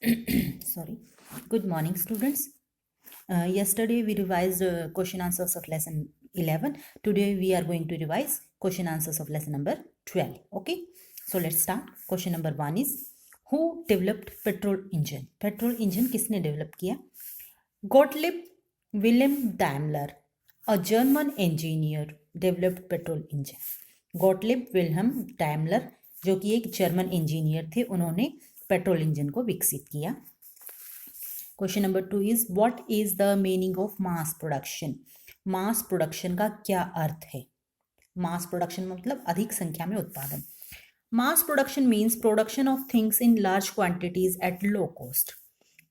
Sorry. Good morning, students. Yesterday we revised question answers of lesson 11. Today we are going to revise question answers of lesson number 12. Okay. So let's start. Question number 1 is, who developed petrol engine? Petrol engine किसने develop किया? Gottlieb Wilhelm Daimler, a German engineer, developed petrol engine. Gottlieb Wilhelm Daimler, जो कि एक German engineer थे, उन्होंने petrol engine को विकसित किया. Question number 2 is, what is the meaning of mass production? Mass production का क्या अर्थ है? मास प्रोडक्शन मतलब अधिक संख्या में उत्पादन. Mass production means production of things in large quantities at low cost.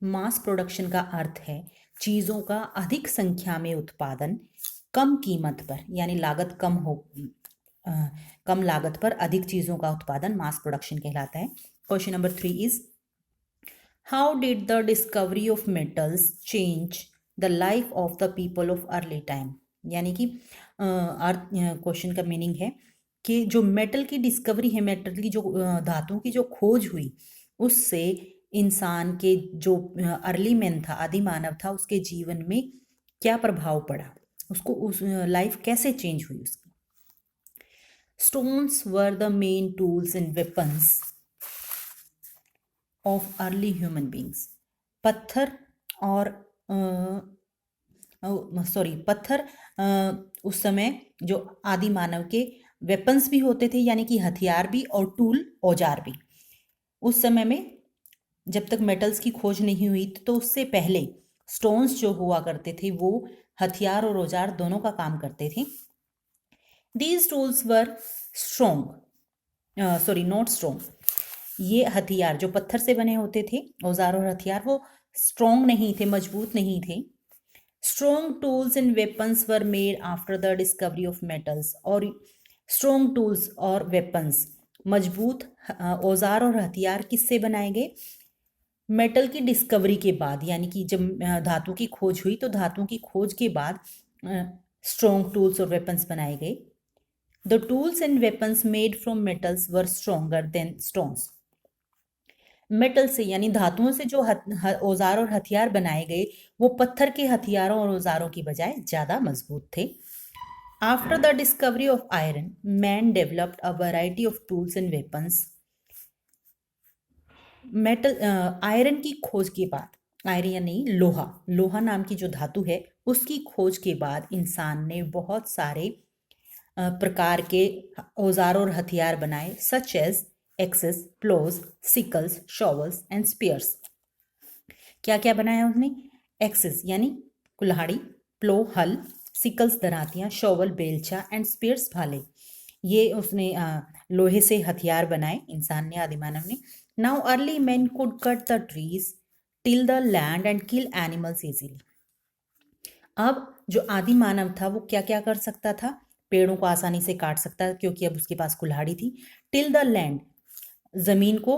Mass production का अर्थ है चीज़ों का अधिक संख्या में उत्पादन कम कीमत पर, यानी लागत कम हो, कम लागत पर अधिक चीज़ों का उत्पादन मास प्रोडक्शन कहलाता है. Question number 3 is, how did the discovery of metals change the life of the people of early time? यानी कि क्वेश्चन का मीनिंग है कि जो मेटल की डिस्कवरी है, मेटल की जो धातुओं की जो खोज हुई, उससे इंसान के जो अर्ली मैन था, आदि मानव था, उसके जीवन में क्या प्रभाव पड़ा, उसको उस लाइफ कैसे चेंज हुई उसकी. Stones were the main tools and weapons of early human beings. पत्थर और पत्थर उस समय जो आदि मानव के वेपन्स भी होते थे, यानी कि हथियार भी, और टूल, औजार भी. उस समय में जब तक मेटल्स की खोज नहीं हुई तो उससे पहले स्टोन्स जो हुआ करते थे वो हथियार और औजार दोनों का काम करते थे. These tools were strong, not strong. ये हथियार जो पत्थर से बने होते थे, औजार और हथियार, वो स्ट्रोंग नहीं थे, मजबूत नहीं थे. Strong tools and weapons were made after the discovery of metals. और स्ट्रोंग टूल्स और वेपन्स, मजबूत औजार और हथियार किससे बनाए गए? मेटल की डिस्कवरी के बाद, यानी कि जब धातु की खोज हुई तो धातु की खोज के बाद स्ट्रोंग टूल्स और वेपन्स बनाए गए. The tools and weapons made from metals were stronger then stones. Metal से, यानी धातुओं से जो औजार और हथियार बनाए गए वो पत्थर के हथियारों और औजारों की बजाय ज़्यादा मजबूत थे. After the discovery of iron, man developed a variety of tools and weapons. Metal iron की खोज के बाद, आयरन यानी लोहा, लोहा नाम की जो धातु है, उसकी खोज के बाद इंसान ने बहुत सारे प्रकार के औजार और हथियार बनाए, such as axes, ploughs, sickles, shovels and spears. क्या क्या बनाया उसने? एक्सेस यानी कुल्हाड़ी, प्लो हल, सिकल्स दरातियाँ, शॉवल बेलचा एंड स्पीयर्स भाले. ये उसने लोहे से हथियार बनाए इंसान ने, आदिमानव ने. Now early man could cut the trees, till the land and kill animals easily. अब जो आदि मानव था वो क्या क्या कर सकता था? पेड़ों को आसानी से काट सकता था क्योंकि अब उसके पास कुल्हाड़ी थी. टिल द लैंड, जमीन को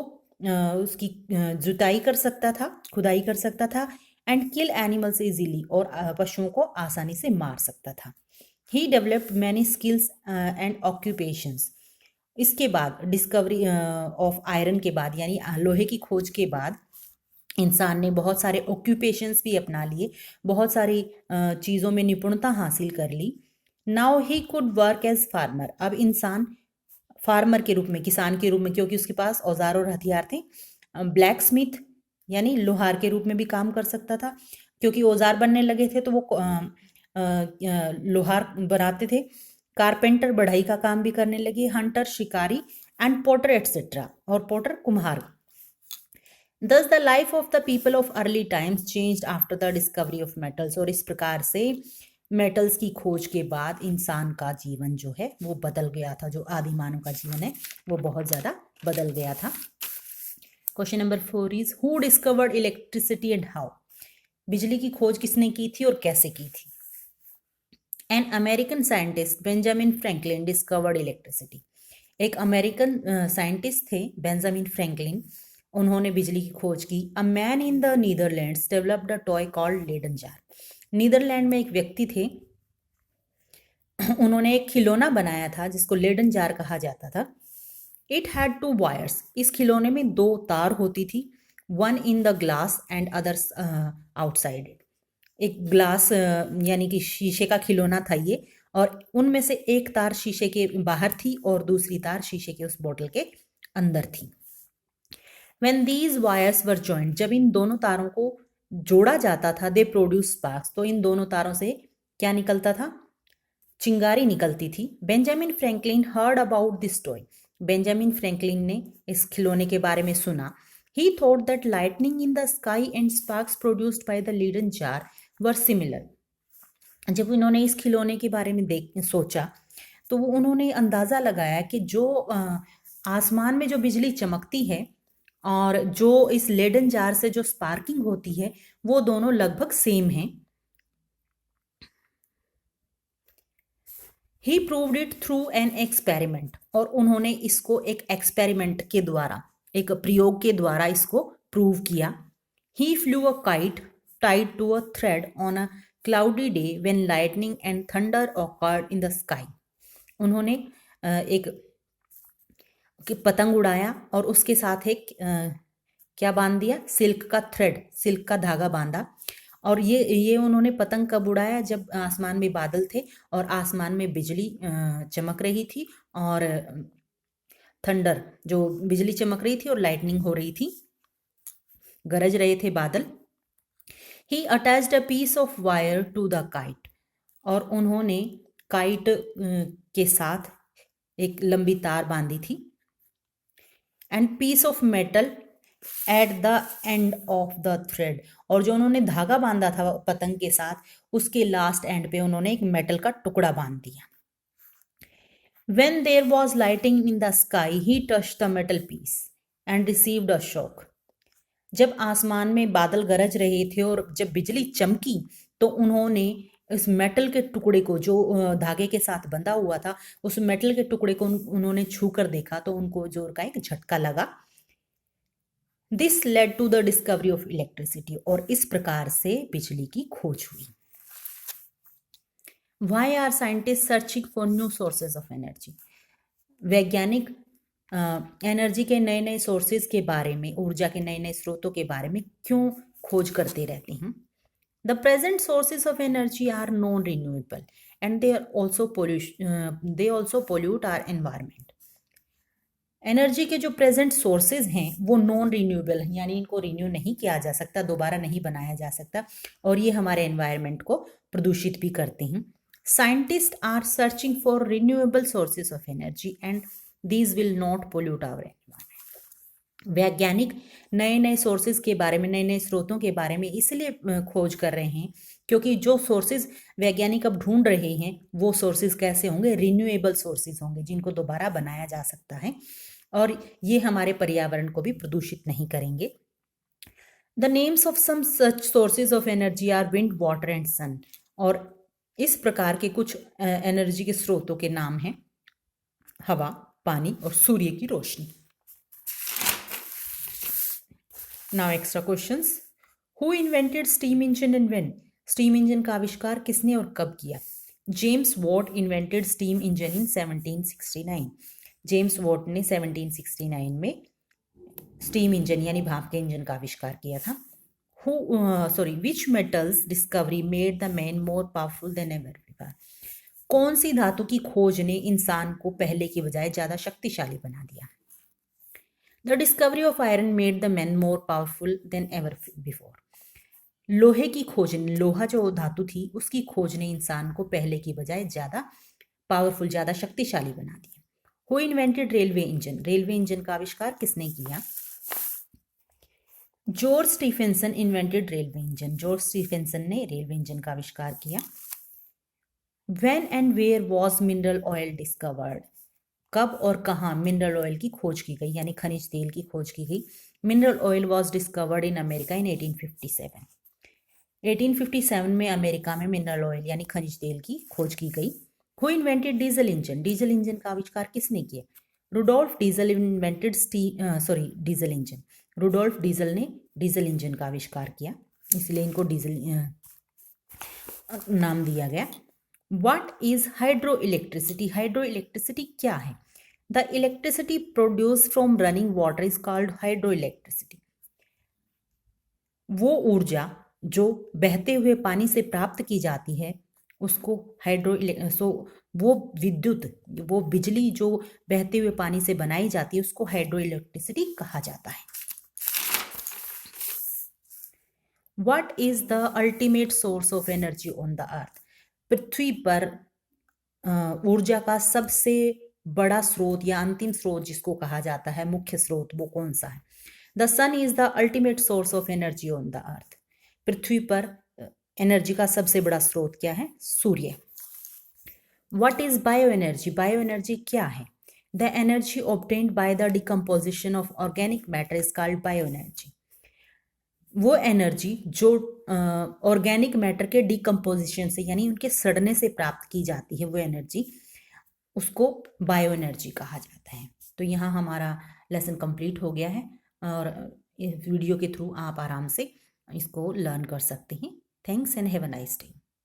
उसकी जुताई कर सकता था, खुदाई कर सकता था. एंड किल एनिमल्स इजीली, और पशुओं को आसानी से मार सकता था. He developed many skills and occupations. इसके बाद डिस्कवरी ऑफ आयरन के बाद, यानी लोहे की खोज के बाद, इंसान ने बहुत सारे ऑक्यूपेशंस भी अपना लिए, बहुत सारी चीज़ों में निपुणता हासिल कर ली. Now he could work as farmer. अब इंसान फार्मर के रूप में, किसान के रूप में, क्योंकि उसके पास औजार और हथियार थे. ब्लैक स्मिथ यानी लोहार के रूप में भी काम कर सकता था, क्योंकि औजार बनने लगे थे तो वो लोहार बनाते थे. कारपेंटर बढ़ाई का काम भी करने लगे. हंटर शिकारी, एंड पोटर एटसेट्रा, और पोटर कुम्हार. दस the life of the people of early times changed after the discovery of metals. और इस प्रकार से मेटल्स की खोज के बाद इंसान का जीवन जो है वो बदल गया था. जो आदि मानव का जीवन है वो बहुत ज़्यादा बदल गया था. Question number 4 is, who discovered electricity and how? बिजली की खोज किसने की थी और कैसे की थी? An American scientist Benjamin Franklin discovered electricity. एक अमेरिकन साइंटिस्ट थे बेंजामिन फ्रैंकलिन, उन्होंने बिजली की खोज की. A man in the Netherlands developed a toy called Leyden jar. Netherland में एक व्यक्ति थे, उन्होंने एक खिलौना बनाया था जिसको लेडन जार कहा जाता था. It had to wires. इस खिलौने में 2 तार होती थी. One in the glass and others outside it. एक ग्लास यानी कि शीशे का खिलौना था ये, और उनमें से एक तार शीशे के बाहर थी और दूसरी तार शीशे के उस बोतल के अंदर थी। When these wires were joined, जब इन दोनों तारों को जोड़ा जाता था, दे प्रोड्यूस स्पार्क्स, तो इन दोनों तारों से क्या निकलता था? चिंगारी निकलती थी। Benjamin Franklin heard about this toy, Benjamin Franklin ने इस खिलौने के बारे में सुना। He thought that lightning in the sky and sparks produced by the leaden jar were similar. जब इन्होंने इस खिलौने के बारे में सोचा तो वो उन्होंने अंदाज़ा लगाया कि जो आसमान में जो बिजली चमकती है और जो इस लेडन जार से जो स्पार्किंग होती है वो दोनों लगभग सेम हैं। He proved it through an experiment, और उन्होंने इसको एक एक्सपेरिमेंट के द्वारा, एक प्रयोग के द्वारा इसको प्रूव किया। He flew a kite tied to a thread on a cloudy day when lightning and thunder occurred in the sky. उन्होंने एक पतंग उड़ाया और उसके साथ एक क्या बांध दिया? सिल्क का थ्रेड, सिल्क का धागा बांधा। और ये उन्होंने पतंग कब उड़ाया? जब आसमान में बादल थे और आसमान में बिजली चमक रही थी और थंडर, जो बिजली चमक रही थी और लाइटनिंग हो रही थी, गरज रहे थे बादल। He attached a piece of wire to the kite, और उन्होंने काइट के साथ एक लंबी तार बांधी थी। And piece of metal at the end of the thread, और जो उन्होंने धागा बांधा था पतंग के साथ, उसके लास्ट एंड पे उन्होंने एक मेटल का टुकड़ा बांध दिया। When there was lighting in the sky, he touched the metal piece and received a shock. जब आसमान में बादल गरज रहे थे और जब बिजली चमकी तो उन्होंने इस मेटल के टुकड़े को, जो धागे के साथ बंधा हुआ था, उस मेटल के टुकड़े को उन्होंने छू कर देखा तो उनको जोर का एक झटका लगा। This led to the discovery of electricity, और इस प्रकार से बिजली की खोज हुई। Why are scientists searching for new sources of energy? वैज्ञानिक एनर्जी के नए नए सोर्सेज के बारे में, ऊर्जा के नए नए स्रोतों के बारे में क्यों खोज करते रहते हैं? The present sources of energy are non-renewable and they also pollute our environment. Energy के जो प्रेजेंट सोर्सेज हैं वो नॉन रिन्यूएबल हैं, यानी इनको रिन्यू नहीं किया जा सकता, दोबारा नहीं बनाया जा सकता, और ये हमारे एनवायरनमेंट को प्रदूषित भी करते हैं। Scientist are searching for renewable sources of energy and these will not pollute our environment. वैज्ञानिक नए नए सोर्सेज के बारे में, नए नए स्रोतों के बारे में इसलिए खोज कर रहे हैं क्योंकि जो सोर्सेज वैज्ञानिक अब ढूंढ रहे हैं वो सोर्सेज कैसे होंगे? रिन्यूएबल सोर्सेज होंगे, जिनको दोबारा बनाया जा सकता है और ये हमारे पर्यावरण को भी प्रदूषित नहीं करेंगे। The names of some such sources of energy are wind, water and sun, और इस प्रकार के कुछ एनर्जी के स्रोतों के नाम हैं हवा, पानी और सूर्य की रोशनी। Now extra questions. Who invented steam engine and when? Steam engine का आविष्कार किसने और कब किया? James Watt invented steam engine in 1769। James Watt ने 1769 में स्टीम इंजन यानी भाप के इंजन का आविष्कार किया था। Which metals discovery made the man more powerful than ever before? कौन सी धातु की खोज ने इंसान को पहले की बजाय ज्यादा शक्तिशाली बना दिया? The discovery of iron made the man more powerful than ever before. लोहे की खोज ने, लोहा जो धातु थी उसकी खोज ने इंसान को पहले की बजाय ज्यादा पावरफुल, ज्यादा शक्तिशाली बना दिया। Who invented railway engine? Railway engine का आविष्कार किसने किया? George Stephenson invented railway engine. George Stephenson ने रेलवे इंजन का आविष्कार किया। When and where was mineral oil discovered? कब और कहाँ मिनरल ऑयल की खोज की गई, यानी खनिज तेल की खोज की गई? Mineral oil was discovered in America in 1857। 1857 में अमेरिका में मिनरल ऑयल यानी खनिज तेल की खोज की गई। Who invented diesel engine? Diesel engine का आविष्कार किसने किया? Rudolf Diesel invented diesel engine. Rudolf Diesel ने डीजल इंजन का आविष्कार किया, इसलिए इनको डीजल नाम दिया गया। What is hydro electricity? Hydro electricity क्या है? The electricity produce from running water is called hydro electricity. वो ऊर्जा जो बहते हुए पानी से प्राप्त की जाती है उसको वो विद्युत, वो बिजली जो बहते हुए पानी से बनाई जाती है उसको हाइड्रो इलेक्ट्रिसिटी कहा जाता है। What is the ultimate source of energy on the earth? पृथ्वी पर ऊर्जा का सबसे बड़ा स्रोत या अंतिम स्रोत जिसको कहा जाता है, मुख्य स्रोत, वो कौन सा है? The sun is the ultimate source of energy on the earth. पृथ्वी पर एनर्जी का सबसे बड़ा स्रोत क्या है? सूर्य। What is bio energy? Bio energy क्या है? The energy obtained by the decomposition of organic matter is called bio energy. वो एनर्जी जो ऑर्गेनिक मैटर के डिकम्पोजिशन से यानी उनके सड़ने से प्राप्त की जाती है, वो एनर्जी, उसको बायो एनर्जी कहा जाता है। तो यहाँ हमारा लेसन कंप्लीट हो गया है और इस वीडियो के थ्रू आप आराम से इसको लर्न कर सकते हैं। Thanks and have a nice day.